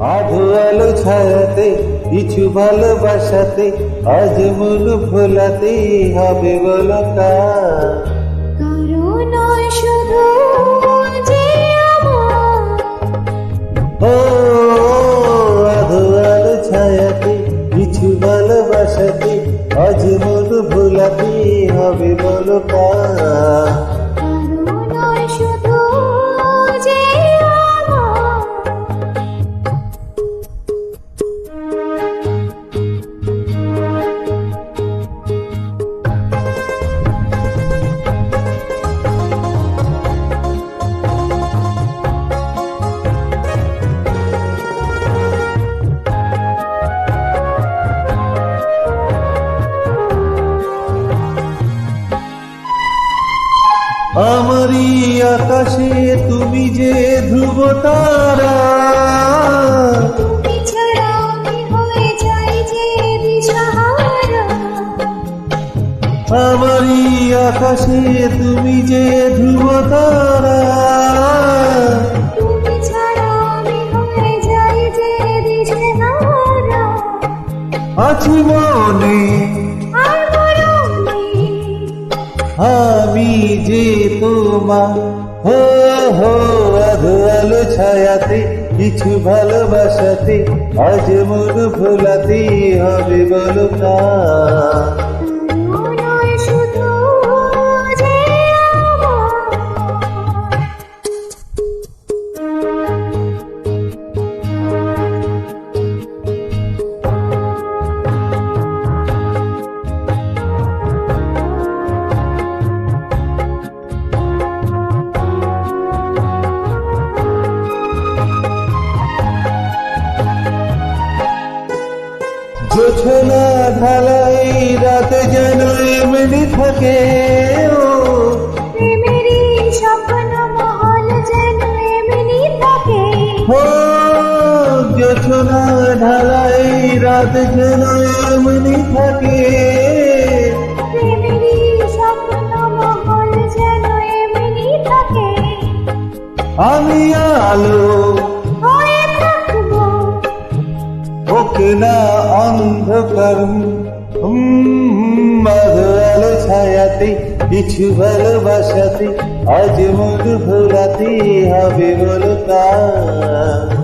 আধো আলো ছায়াতে কিছু ভালোবাসাতে আজ মন ভোলাতে হবে বলো কার। কারণ শুধু যে আমার ও আধো আলো ছায়াতে কিছু ভালোবাসাতে আজ মন ভোলাতে হবে বলো কার। কারণ শুধু যে আমার আমারই আকাশে তুমি যে ধ্রুব তারা, তুমি ছাড়া আমি হয়ে যাই যে দিশাহারা। আমারই আকাশে তুমি যে ধ্রুব তারা, তুমি ছাড়া আমি হয়ে যাই যে দিশাহারা। আছি মনে আর মরণে আমি যে তোমার। হো হো আধো আলো ছায়াতে কিছু ভালোবাসাতে আজ মন ভোলাতে হবে বলো কার। কারণ শুধু যে আমার জোছনা ঢালাই রাত যেন এমনি থাকে, ও প্রেমেরই স্বপ্ন মহল যেন এমনি থাকে। ও জোছনা ঢালাই রাত যেন এমনি থাকে। প্রেমেরই স্বপ্ন মহল যেন এমনি থাকে। আমি আলো হয়ে থাকবো ওকে না অন্ধকার। আধো আলো ছায়াতে কিছু ভালোবাসাতে আজ মন ভোলাতে হবে বলো কার।